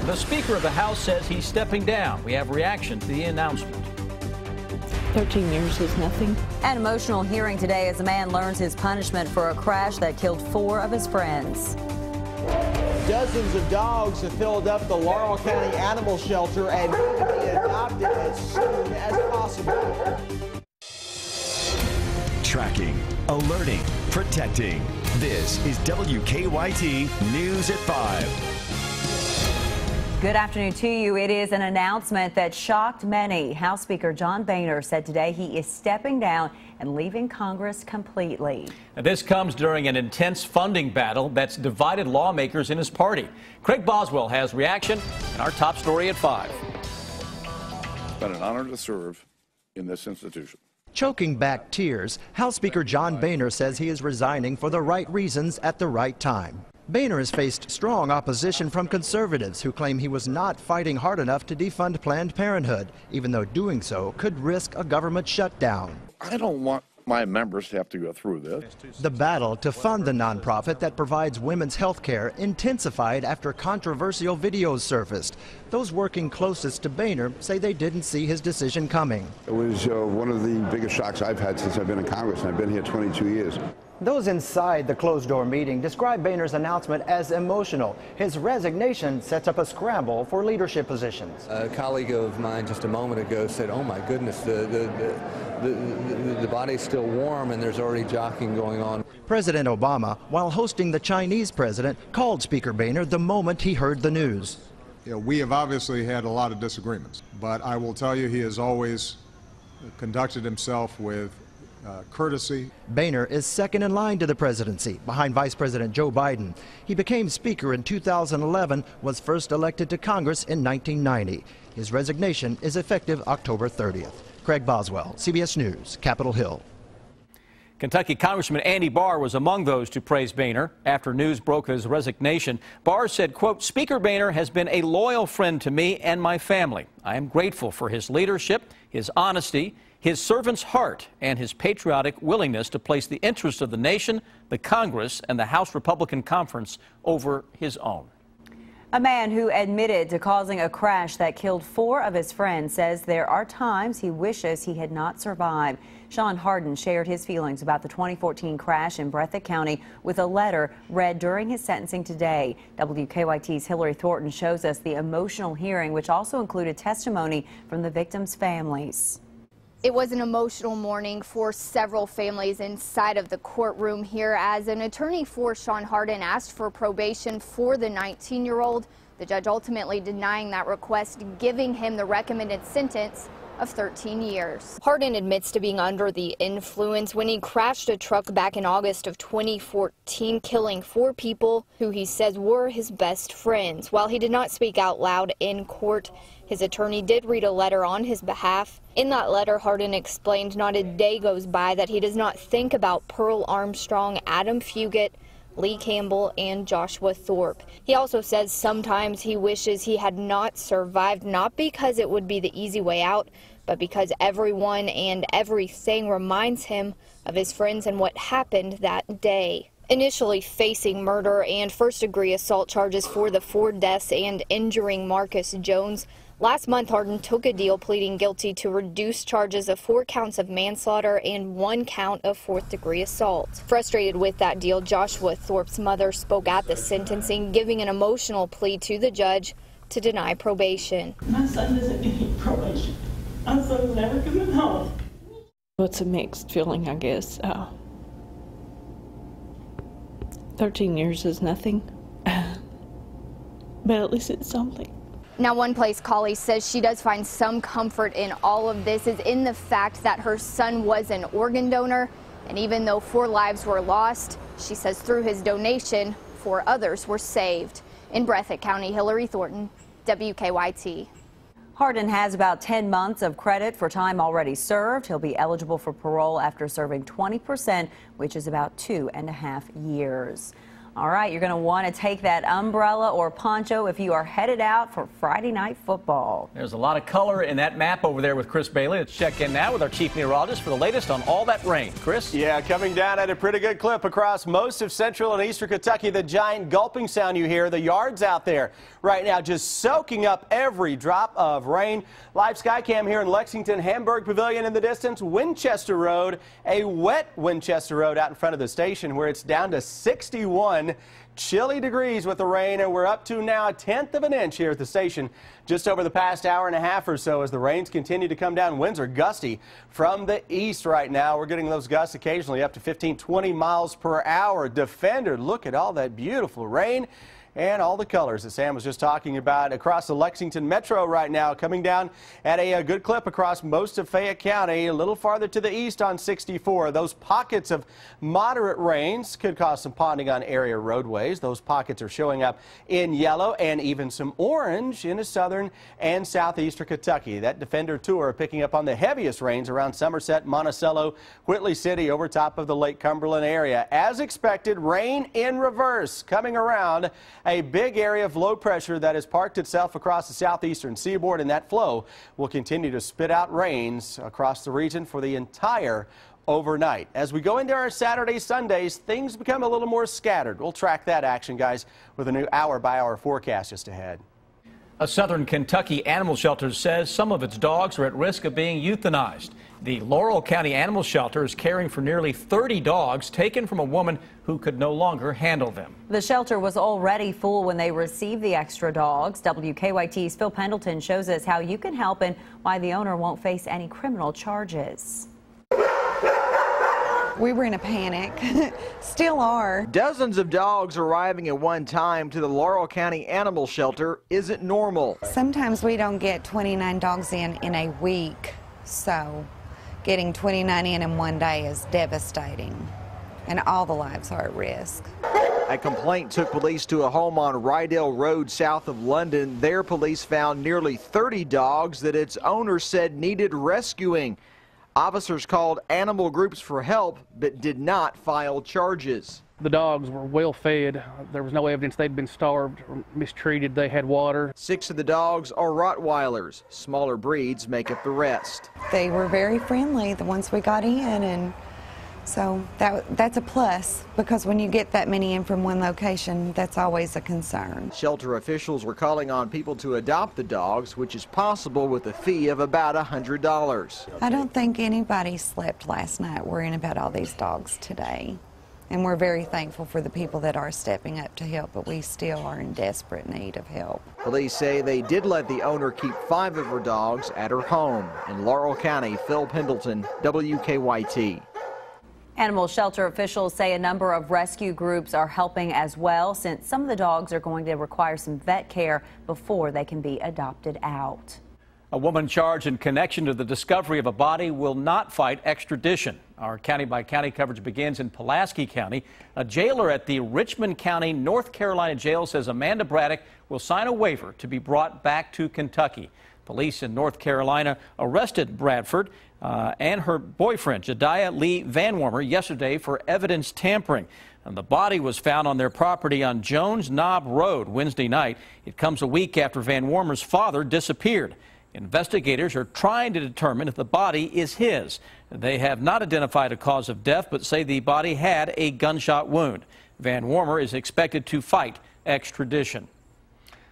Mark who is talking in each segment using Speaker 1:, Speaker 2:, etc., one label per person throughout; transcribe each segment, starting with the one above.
Speaker 1: The Speaker of the House says he's stepping down. We have reaction to the announcement.
Speaker 2: 13 years is nothing.
Speaker 3: An emotional hearing today as a man learns his punishment for a crash that killed 4 of his friends.
Speaker 4: Dozens of dogs have filled up the Laurel County Animal Shelter and need to be adopted as soon as possible.
Speaker 5: Tracking, alerting, protecting. This is WKYT News at 5.
Speaker 3: Good afternoon to you. It is an announcement that shocked many. House Speaker John Boehner said today he is stepping down and leaving Congress completely.
Speaker 1: Now, this comes during an intense funding battle that's divided lawmakers in his party. Craig Boswell has reaction in our top story at 5.
Speaker 6: It's been an honor to serve in this institution.
Speaker 7: Choking back tears, House Speaker John Boehner says he is resigning for the right reasons at the right time. Boehner has faced strong opposition from conservatives who claim he was not fighting hard enough to defund Planned Parenthood, even though doing so could risk a government shutdown.
Speaker 6: I don't want my members to have to go through this.
Speaker 7: The battle to fund the nonprofit that provides women's health care intensified after controversial videos surfaced. Those working closest to Boehner say they didn't see his decision coming.
Speaker 8: It was one of the biggest shocks I've had since I've been in Congress, and I've been here 22 years.
Speaker 7: Those inside the closed-door meeting describe Boehner's announcement as emotional. His resignation sets up a scramble for leadership positions.
Speaker 9: A colleague of mine just a moment ago said, "Oh my goodness, the body's still warm and there's already jockeying going on."
Speaker 7: President Obama, while hosting the Chinese president, called Speaker Boehner the moment he heard the news.
Speaker 10: We have obviously had a lot of disagreements, but I will tell you he has always conducted himself with courtesy.
Speaker 7: Boehner is second in line to the presidency, behind Vice President Joe Biden. He became Speaker in 2011, was first elected to Congress in 1990. His resignation is effective October 30th. Craig Boswell, CBS News, Capitol Hill.
Speaker 1: Kentucky Congressman Andy Barr was among those to praise Boehner after news broke his resignation. Barr said, quote, "Speaker Boehner has been a loyal friend to me and my family. I am grateful for his leadership, his honesty, his servant's heart, and his patriotic willingness to place the interests of the nation, the Congress, and the House Republican Conference over his own."
Speaker 3: A man who admitted to causing a crash that killed 4 of his friends says there are times he wishes he had not survived. Sean Harden shared his feelings about the 2014 crash in Breathitt County with a letter read during his sentencing today. WKYT's Hillary Thornton shows us the emotional hearing, which also included testimony from the victims' families.
Speaker 11: It was an emotional morning for several families inside of the courtroom here as an attorney for Sean Harden asked for probation for the 19-year-old. The judge ultimately denying that request, giving him the recommended sentence of 13 years. Harden admits to being under the influence when he crashed a truck back in August of 2014, killing 4 people who he says were his best friends. While he did not speak out loud in court, his attorney did read a letter on his behalf. In that letter, Harden explained not a day goes by that he does not think about Pearl Armstrong, Adam Fugate, Lee Campbell, and Joshua Thorpe. He also says sometimes he wishes he had not survived, not because it would be the easy way out, but because everyone and everything reminds him of his friends and what happened that day. Initially facing murder and first-degree assault charges for the 4 deaths and injuring Marcus Jones, last month Harden took a deal pleading guilty to reduced charges of 4 counts of manslaughter and 1 count of 4th-degree assault. Frustrated with that deal, Joshua Thorpe's mother spoke at the sentencing, giving an emotional plea to the judge to deny probation.
Speaker 2: My son doesn't need probation. My son's never coming home. It's a mixed feeling, I guess. 13 years is nothing, but at least it's something.
Speaker 11: Now, one place Collie says she does find some comfort in all of this is in the fact that her son was an organ donor, and even though 4 lives were lost, she says through his donation, 4 others were saved. In Breathitt County, Hillary Thornton, WKYT.
Speaker 3: Harden has about 10 months of credit for time already served. He'll be eligible for parole after serving 20%, which is about 2.5 years. All right, you're going to want to take that umbrella or poncho if you are headed out for Friday night football.
Speaker 1: There's a lot of color in that map over there with Chris Bailey. Let's check in now with our chief meteorologist for the latest on all that rain. Chris?
Speaker 12: Yeah, coming down at a pretty good clip across most of central and eastern Kentucky. The giant gulping sound you hear, the yards out there right now just soaking up every drop of rain. Live sky cam here in Lexington, Hamburg Pavilion in the distance, Winchester Road, a wet Winchester Road out in front of the station where it's down to 61 chilly degrees with the rain, and we're up to now 1/10 of an inch here at the station just over the past hour and a half or so as the rains continue to come down. Winds are gusty from the east right now. We're getting those gusts occasionally up to 15-20 miles per hour. Defender, look at all that beautiful rain and all the colors that Sam was just talking about across the Lexington Metro right now, coming down at a good clip across most of Fayette County. A little farther to the east on 64. Those pockets of moderate rains could cause some ponding on area roadways. Those pockets are showing up in yellow and even some orange in southern and southeastern Kentucky. That Defender tour picking up on the heaviest rains around Somerset, Monticello, Whitley City over top of the Lake Cumberland area. As expected, rain in reverse coming around a big area of low pressure that has parked itself across the southeastern seaboard, and that flow will continue to spit out rains across the region for the entire overnight. As we go into our Saturdays, Sundays, things become a little more scattered. We'll track that action, guys, with a new hour-by-hour forecast just ahead.
Speaker 1: A southern Kentucky animal shelter says some of its dogs are at risk of being euthanized. The Laurel County Animal Shelter is caring for nearly 30 dogs taken from a woman who could no longer handle them.
Speaker 3: The shelter was already full when they received the extra dogs. WKYT's Phil Pendleton shows us how you can help and why the owner won't face any criminal charges.
Speaker 13: We were in a panic, still are.
Speaker 4: Dozens of dogs arriving at one time to the Laurel County Animal Shelter isn't normal.
Speaker 13: Sometimes we don't get 29 dogs in a week, so getting 29 in one day is devastating, and all the lives are at risk.
Speaker 4: A complaint took police to a home on Rydell Road south of London. There, police found nearly 30 dogs that its owner said needed rescuing. Officers called animal groups for help, but did not file charges.
Speaker 14: The dogs were well fed. There was no evidence they'd been starved or mistreated. They had water. 6
Speaker 4: of the dogs are Rottweilers. Smaller breeds make up the rest.
Speaker 13: They were very friendly, the ones we got in, and so that's a plus, because when you get that many in from one location, that's always a concern.
Speaker 4: Shelter officials were calling on people to adopt the dogs, which is possible with a fee of about $100.
Speaker 13: I don't think anybody slept last night worrying about all these dogs today. And we're very thankful for the people that are stepping up to help, but we still are in desperate need of help.
Speaker 4: Police say they did let the owner keep 5 of her dogs at her home. In Laurel County, Phil Pendleton, WKYT.
Speaker 3: Animal shelter officials say a number of rescue groups are helping as well, since some of the dogs are going to require some vet care before they can be adopted out.
Speaker 1: A woman charged in connection to the discovery of a body will not fight extradition. Our county-by-county coverage begins in Pulaski County. A jailer at the Richmond County, North Carolina jail says Amanda Braddock will sign a waiver to be brought back to Kentucky. Police in North Carolina arrested Bradford and her boyfriend, Jediah Lee Van Warmer, yesterday for evidence tampering. And the body was found on their property on Jones Knob Road Wednesday night. It comes a week after Van Warmer's father disappeared. Investigators are trying to determine if the body is his. They have not identified a cause of death, but say the body had a gunshot wound. Van Warmer is expected to fight extradition.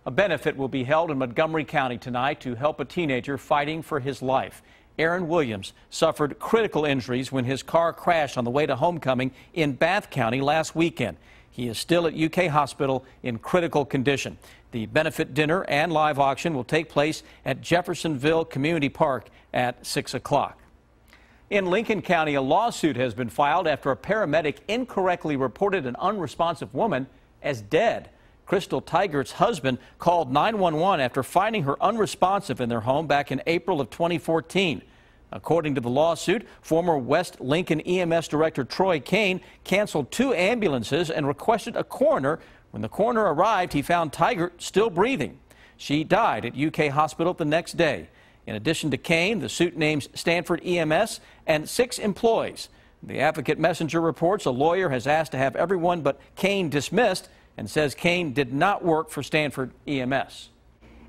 Speaker 1: A benefit will be held in Montgomery County tonight to help a teenager fighting for his life. Aaron Williams suffered critical injuries when his car crashed on the way to homecoming in Bath County last weekend. He is still at UK Hospital in critical condition. The benefit dinner and live auction will take place at Jeffersonville Community Park at 6 o'clock. In Lincoln County, a lawsuit has been filed after a paramedic incorrectly reported an unresponsive woman as dead. Crystal Tigert's husband called 911 after finding her unresponsive in their home back in April of 2014. According to the lawsuit, former West Lincoln EMS Director Troy Kane canceled 2 ambulances and requested a coroner. When the coroner arrived, he found Tigert still breathing. She died at UK Hospital the next day. In addition to Kane, the suit names Stanford EMS and 6 employees. The Advocate Messenger reports a lawyer has asked to have everyone but Kane dismissed and says Kane did not work for Stanford EMS.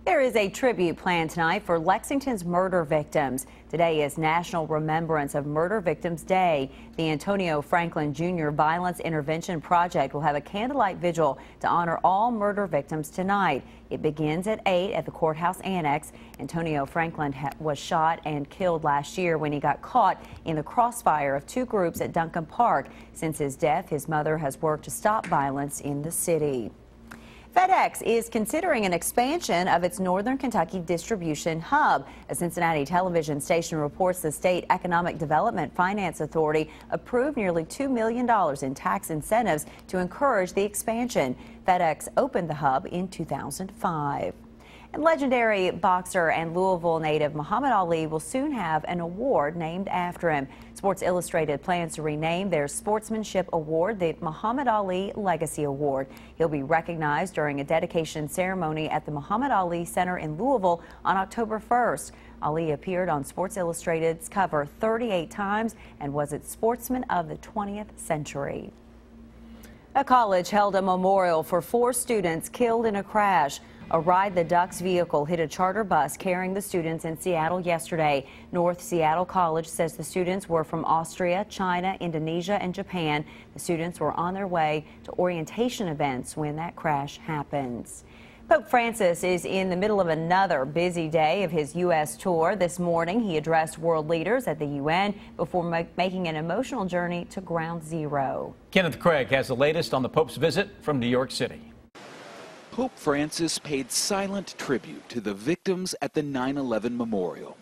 Speaker 3: There is a tribute planned tonight for Lexington's murder victims. Today is National Remembrance of Murder Victims Day. The Antonio Franklin Jr. Violence Intervention Project will have a candlelight vigil to honor all murder victims tonight. It begins at 8 at the courthouse annex. Antonio Franklin was shot and killed last year when he got caught in the crossfire of two groups at Duncan Park. Since his death, his mother has worked to stop violence in the city. FedEx is considering an expansion of its Northern Kentucky distribution hub. A Cincinnati television station reports the State Economic Development Finance Authority approved nearly $2 million in tax incentives to encourage the expansion. FedEx opened the hub in 2005. And legendary boxer and Louisville native Muhammad Ali will soon have an award named after him. Sports Illustrated plans to rename their sportsmanship award the Muhammad Ali Legacy Award. He'll be recognized during a dedication ceremony at the Muhammad Ali Center in Louisville on October 1st. Ali appeared on Sports Illustrated's cover 38 times and was its Sportsman of the 20th Century. A college held a memorial for 4 students killed in a crash. A Ride the Ducks vehicle hit a charter bus carrying the students in Seattle yesterday. North Seattle College says the students were from Austria, China, Indonesia, and Japan. The students were on their way to orientation events when that crash happens. Pope Francis is in the middle of another busy day of his U.S. tour. This morning, he addressed world leaders at the UN before making an emotional journey to Ground Zero.
Speaker 1: Kenneth Craig has the latest on the Pope's visit from New York City.
Speaker 15: Pope Francis paid silent tribute to the victims at the 9/11 memorial.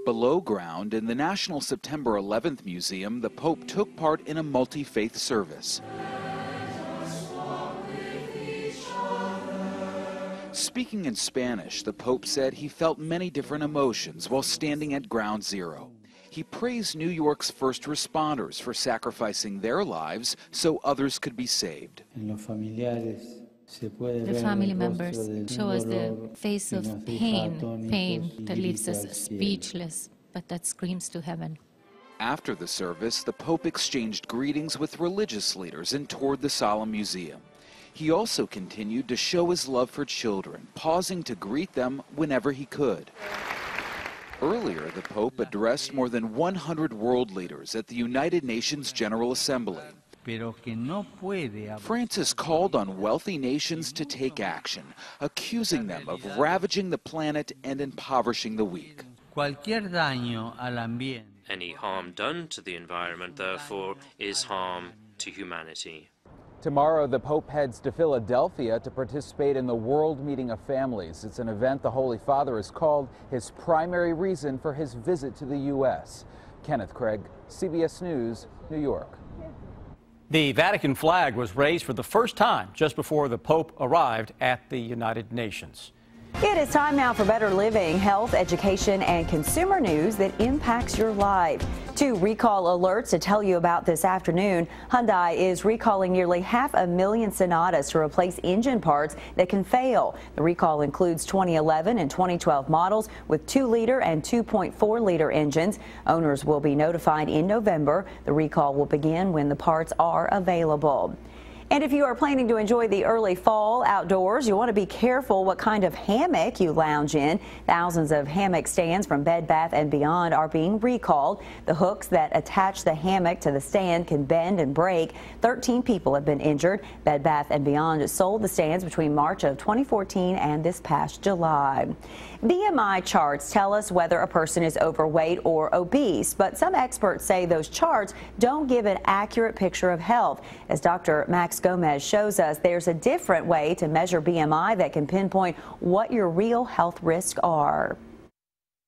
Speaker 15: Below ground in the National September 11th Museum, the Pope took part in a multi-faith service. Speaking in Spanish, the Pope said he felt many different emotions while standing at Ground Zero. He praised New York's first responders for sacrificing their lives so others could be saved.
Speaker 16: The family members show us the face of pain that leaves us speechless, but that screams to heaven.
Speaker 15: After the service, the Pope exchanged greetings with religious leaders and toured the solemn museum. He also continued to show his love for children, pausing to greet them whenever he could. Earlier, the Pope addressed more than 100 world leaders at the United Nations General Assembly. Francis called on wealthy nations to take action, accusing them of ravaging the planet and impoverishing the weak.
Speaker 17: Any harm done to the environment, therefore, is harm to humanity.
Speaker 18: Tomorrow, the Pope heads to Philadelphia to participate in the World Meeting of Families. It's an event the Holy Father has called his primary reason for his visit to the U.S. Kenneth Craig, CBS News, New York.
Speaker 1: The Vatican flag was raised for the first time just before the Pope arrived at the United Nations.
Speaker 3: It is time now for better living, health, education, and consumer news that impacts your life. 2 recall alerts to tell you about this afternoon. Hyundai is recalling nearly 500,000 Sonatas to replace engine parts that can fail. The recall includes 2011 and 2012 models with 2-liter and 2.4-liter engines. Owners will be notified in November. The recall will begin when the parts are available. And if you are planning to enjoy the early fall outdoors, you want to be careful what kind of hammock you lounge in. Thousands of hammock stands from Bed Bath & Beyond are being recalled. The hooks that attach the hammock to the stand can bend and break. 13 people have been injured. Bed Bath & Beyond sold the stands between March of 2014 and this past July. BMI charts tell us whether a person is overweight or obese, but some experts say those charts don't give an accurate picture of health. As Dr. Max Gomez shows us, there's a different way to measure BMI that can pinpoint what your real health risks are.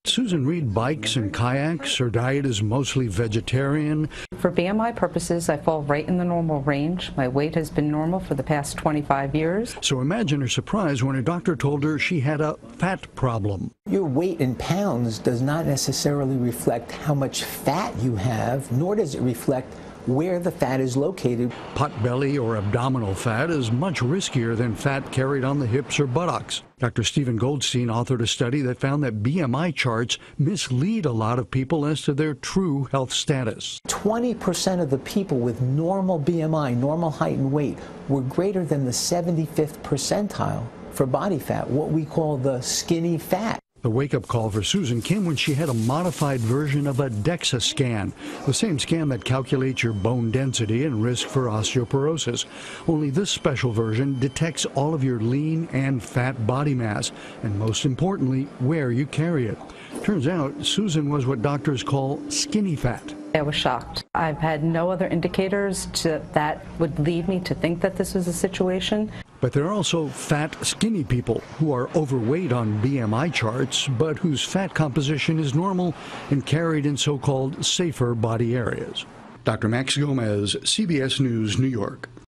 Speaker 19: Susan Reed bikes and kayaks. Her diet is mostly vegetarian.
Speaker 20: For BMI purposes, I fall right in the normal range. My weight has been normal for the past 25 years.
Speaker 19: So imagine her surprise when her doctor told her she had a fat problem.
Speaker 21: Your weight in pounds does not necessarily reflect how much fat you have, nor does it reflect where the fat is located.
Speaker 19: Potbelly or abdominal fat is much riskier than fat carried on the hips or buttocks. Dr. Stephen Goldstein authored a study that found that BMI charts mislead a lot of people as to their true health status.
Speaker 21: 20% of the people with normal BMI, normal height and weight, were greater than the 75th percentile for body fat, what we call the skinny fat.
Speaker 19: The wake-up call for Susan came when she had a modified version of a DEXA scan, the same scan that calculates your bone density and risk for osteoporosis. Only this special version detects all of your lean and fat body mass, and most importantly, where you carry it. Turns out Susan was what doctors call skinny fat.
Speaker 20: I was shocked. I've had no other indicators that would lead me to think that this was a situation.
Speaker 19: But there are also fat, skinny people who are overweight on BMI charts, but whose fat composition is normal and carried in so-called safer body areas. Dr. Max Gomez, CBS News, New York.